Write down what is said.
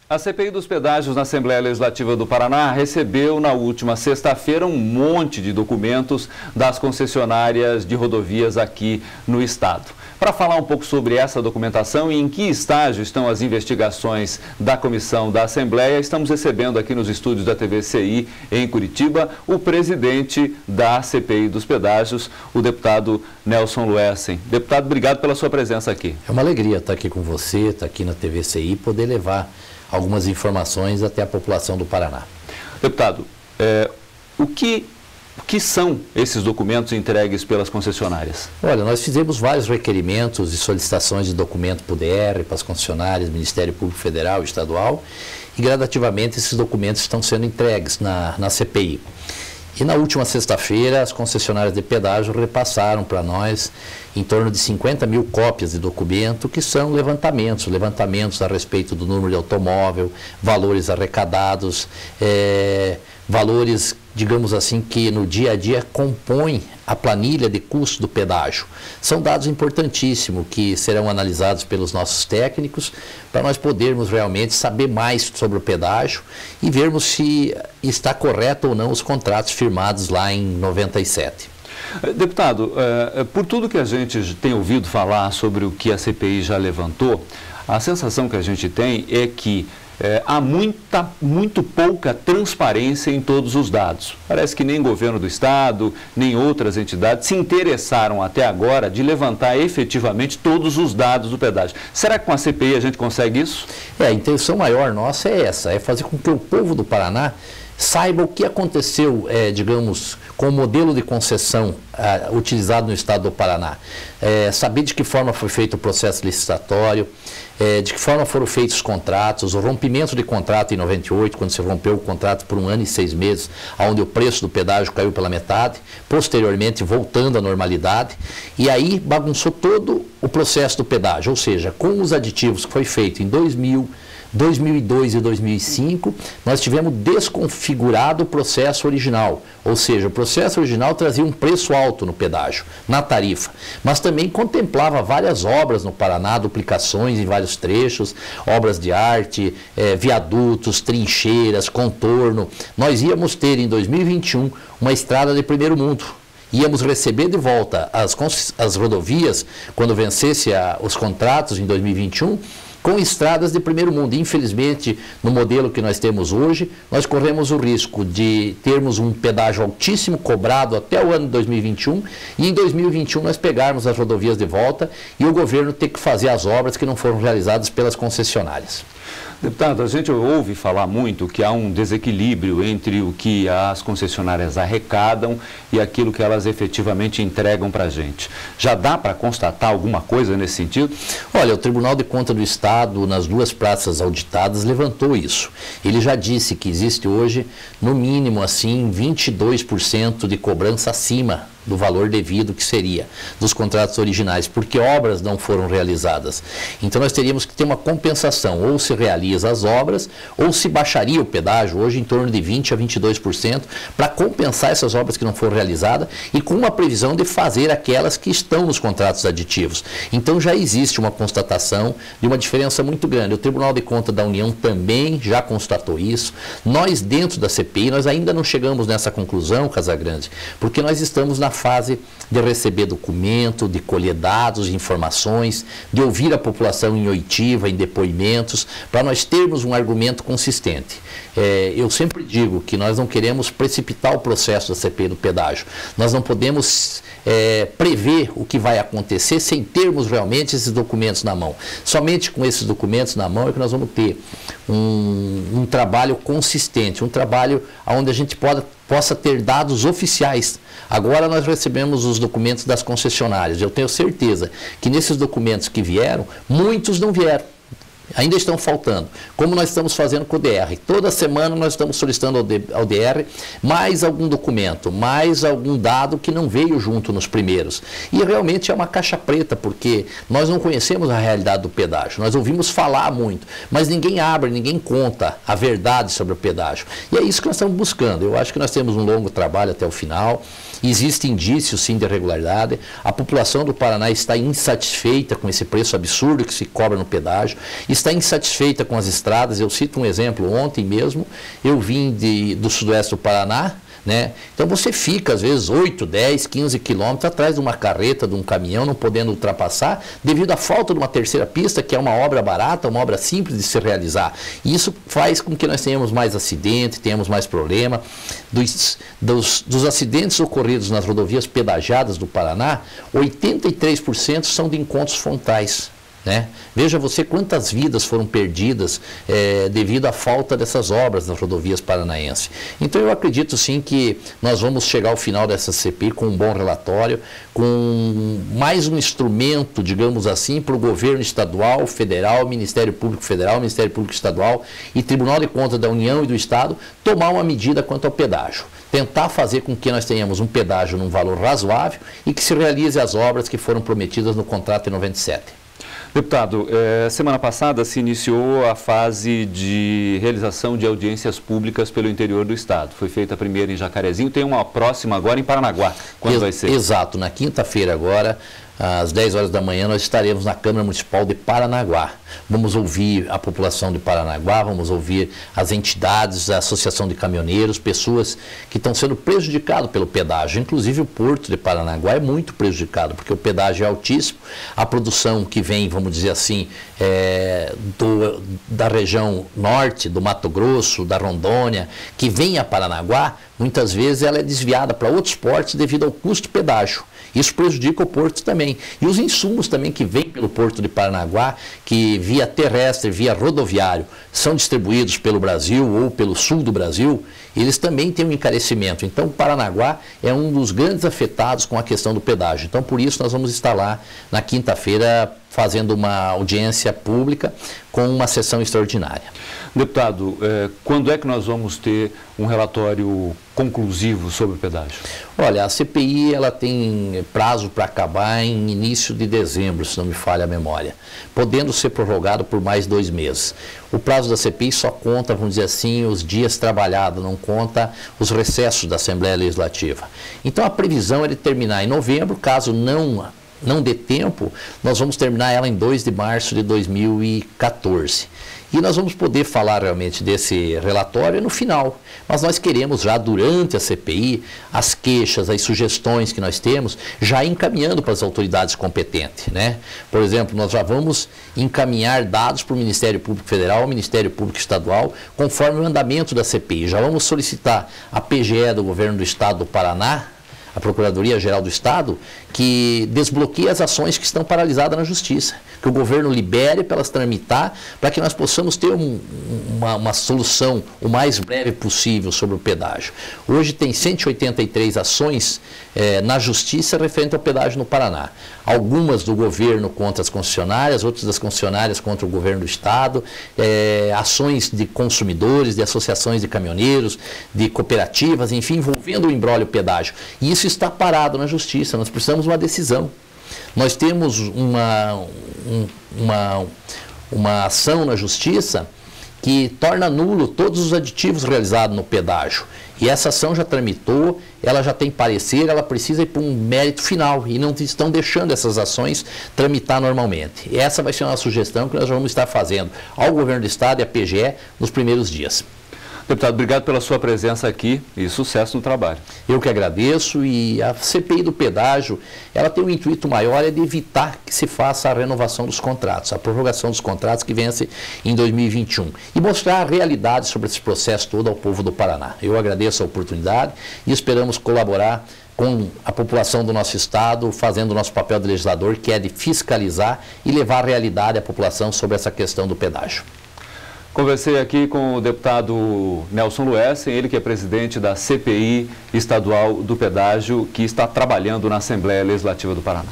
A CPI dos pedágios na Assembleia Legislativa do Paraná recebeu na última sexta-feira um monte de documentos das concessionárias de rodovias aqui no estado. Para falar um pouco sobre essa documentação e em que estágio estão as investigações da comissão da Assembleia, estamos recebendo aqui nos estúdios da TVCI em Curitiba o presidente da CPI dos pedágios, o deputado Nelson Luessen. Deputado, obrigado pela sua presença aqui. É uma alegria estar aqui com você, estar aqui na TVCI e poder levar algumas informações até a população do Paraná. Deputado, o que são esses documentos entregues pelas concessionárias? Olha, nós fizemos vários requerimentos e solicitações de documento para o DR, para as concessionárias, Ministério Público Federal e Estadual, e gradativamente esses documentos estão sendo entregues na CPI. E na última sexta-feira, as concessionárias de pedágio repassaram para nós em torno de 50 mil cópias de documento, que são levantamentos a respeito do número de automóvel, valores arrecadados, valores, digamos assim, que no dia a dia compõem a planilha de custo do pedágio. São dados importantíssimos que serão analisados pelos nossos técnicos para nós podermos realmente saber mais sobre o pedágio e vermos se está correto ou não os contratos firmados lá em 97. Deputado, por tudo que a gente tem ouvido falar sobre o que a CPI já levantou, a sensação que a gente tem é que há muito pouca transparência em todos os dados. Parece que nem o governo do estado, nem outras entidades se interessaram até agora de levantar efetivamente todos os dados do pedágio. Será que com a CPI a gente consegue isso? A intenção maior nossa é essa, é fazer com que o povo do Paraná saiba o que aconteceu, digamos, com o modelo de concessão utilizado no estado do Paraná. Saber de que forma foi feito o processo licitatório, de que forma foram feitos os contratos, o rompimento de contrato em 98, quando se rompeu o contrato por 1 ano e 6 meses, onde o preço do pedágio caiu pela metade, posteriormente voltando à normalidade, e aí bagunçou todo o processo do pedágio, ou seja, com os aditivos que foi feito em 2000, 2002 e 2005, nós tivemos desconfigurado o processo original, ou seja, o processo original trazia um preço alto no pedágio, na tarifa, mas também contemplava várias obras no Paraná, duplicações em vários trechos, obras de arte, viadutos, trincheiras, contorno. Nós íamos ter em 2021 uma estrada de primeiro mundo. Íamos receber de volta as rodovias, quando vencesse os contratos em 2021, com estradas de primeiro mundo. Infelizmente, no modelo que nós temos hoje, nós corremos o risco de termos um pedágio altíssimo cobrado até o ano de 2021 e em 2021 nós pegarmos as rodovias de volta e o governo ter que fazer as obras que não foram realizadas pelas concessionárias. Deputado, a gente ouve falar muito que há um desequilíbrio entre o que as concessionárias arrecadam e aquilo que elas efetivamente entregam para a gente. Já dá para constatar alguma coisa nesse sentido? Olha, o Tribunal de Contas do Estado, nas duas praças auditadas, levantou isso. Ele já disse que existe hoje, no mínimo, assim, 22% de cobrança acima do valor devido que seria dos contratos originais, porque obras não foram realizadas. Então nós teríamos que ter uma compensação, ou se realiza as obras, ou se baixaria o pedágio, hoje em torno de 20% a 22%, para compensar essas obras que não foram realizadas e com uma previsão de fazer aquelas que estão nos contratos aditivos. Então já existe uma constatação de uma diferença muito grande. O Tribunal de Contas da União também já constatou isso. Nós, dentro da CPI, nós ainda não chegamos nessa conclusão, Casagrande, porque nós estamos na fase de receber documento, de colher dados, informações, de ouvir a população em oitiva, em depoimentos, para nós termos um argumento consistente. Eu sempre digo que nós não queremos precipitar o processo da CPI do pedágio. Nós não podemos prever o que vai acontecer sem termos realmente esses documentos na mão. Somente com esses documentos na mão é que nós vamos ter um trabalho consistente, um trabalho onde a gente possa ter dados oficiais. Agora nós recebemos os documentos das concessionárias. Eu tenho certeza que nesses documentos que vieram, muitos não vieram. Ainda estão faltando, como nós estamos fazendo com o DR. Toda semana nós estamos solicitando ao DR mais algum documento, mais algum dado que não veio junto nos primeiros. E realmente é uma caixa preta, porque nós não conhecemos a realidade do pedágio. Nós ouvimos falar muito, mas ninguém abre, ninguém conta a verdade sobre o pedágio. E é isso que nós estamos buscando. Eu acho que nós temos um longo trabalho até o final. Existem indícios, sim, de irregularidade. A população do Paraná está insatisfeita com esse preço absurdo que se cobra no pedágio, está insatisfeita com as estradas. Eu cito um exemplo, ontem mesmo eu vim do sudoeste do Paraná, né? Então você fica às vezes 8, 10, 15 quilômetros atrás de uma carreta, de um caminhão, não podendo ultrapassar, devido à falta de uma terceira pista, que é uma obra barata, uma obra simples de se realizar. E isso faz com que nós tenhamos mais acidentes, tenhamos mais problema. Dos acidentes ocorridos nas rodovias pedagiadas do Paraná, 83% são de encontros frontais. Né? Veja você quantas vidas foram perdidas devido à falta dessas obras nas rodovias paranaenses. Então eu acredito sim que nós vamos chegar ao final dessa CPI com um bom relatório, com mais um instrumento, digamos assim, para o governo estadual, federal, Ministério Público Federal, Ministério Público Estadual e Tribunal de Contas da União e do Estado tomar uma medida quanto ao pedágio. Tentar fazer com que nós tenhamos um pedágio num valor razoável e que se realize as obras que foram prometidas no contrato em 97. Deputado, semana passada se iniciou a fase de realização de audiências públicas pelo interior do estado. Foi feita a primeira em Jacarezinho, tem uma próxima agora em Paranaguá. Quando vai ser? Exato, na quinta-feira agora, às 10 horas da manhã, nós estaremos na Câmara Municipal de Paranaguá. Vamos ouvir a população de Paranaguá, vamos ouvir as entidades, a Associação de Caminhoneiros, pessoas que estão sendo prejudicadas pelo pedágio. Inclusive o Porto de Paranaguá é muito prejudicado, porque o pedágio é altíssimo, a produção que vem, vamos dizer assim, da região norte, do Mato Grosso, da Rondônia, que vem a Paranaguá, muitas vezes ela é desviada para outros portos devido ao custo de pedágio. Isso prejudica o porto também. E os insumos também que vêm pelo Porto de Paranaguá, que via terrestre, via rodoviário, são distribuídos pelo Brasil ou pelo sul do Brasil, eles também têm um encarecimento. Então, Paranaguá é um dos grandes afetados com a questão do pedágio. Então, por isso, nós vamos estar lá na quinta-feira fazendo uma audiência pública com uma sessão extraordinária. Deputado, quando é que nós vamos ter um relatório conclusivo sobre o pedágio? Olha, a CPI ela tem prazo para acabar em início de dezembro, se não me falha a memória, podendo ser prorrogado por mais 2 meses. O prazo da CPI só conta, vamos dizer assim, os dias trabalhados, não conta os recessos da Assembleia Legislativa. Então a previsão é de terminar em novembro, caso não dê tempo, nós vamos terminar ela em 2 de março de 2014. E nós vamos poder falar realmente desse relatório no final. Mas nós queremos já durante a CPI, as queixas, as sugestões que nós temos, já encaminhando para as autoridades competentes, né? Por exemplo, nós já vamos encaminhar dados para o Ministério Público Federal, o Ministério Público Estadual, conforme o andamento da CPI. Já vamos solicitar a PGE do Governo do Estado do Paraná, a Procuradoria-Geral do Estado, que desbloqueie as ações que estão paralisadas na Justiça, que o governo libere para elas tramitar, para que nós possamos ter uma solução o mais breve possível sobre o pedágio. Hoje tem 183 ações na Justiça referente ao pedágio no Paraná. Algumas do governo contra as concessionárias, outras das concessionárias contra o governo do Estado, ações de consumidores, de associações de caminhoneiros, de cooperativas, enfim, envolvendo o imbróglio pedágio. E isso está parado na Justiça, nós precisamos de uma decisão. Nós temos uma ação na Justiça que torna nulo todos os aditivos realizados no pedágio. E essa ação já tramitou, ela já tem parecer, ela precisa ir para um mérito final e não estão deixando essas ações tramitar normalmente. E essa vai ser uma sugestão que nós vamos estar fazendo ao Governo do Estado e à PGE nos primeiros dias. Deputado, obrigado pela sua presença aqui e sucesso no trabalho. Eu que agradeço, e a CPI do pedágio, ela tem um intuito maior, é de evitar que se faça a renovação dos contratos, a prorrogação dos contratos que vence em 2021 e mostrar a realidade sobre esse processo todo ao povo do Paraná. Eu agradeço a oportunidade e esperamos colaborar com a população do nosso estado, fazendo o nosso papel de legislador, que é de fiscalizar e levar a realidade à população sobre essa questão do pedágio. Conversei aqui com o deputado Nelson Luessen, ele que é presidente da CPI estadual do pedágio, que está trabalhando na Assembleia Legislativa do Paraná.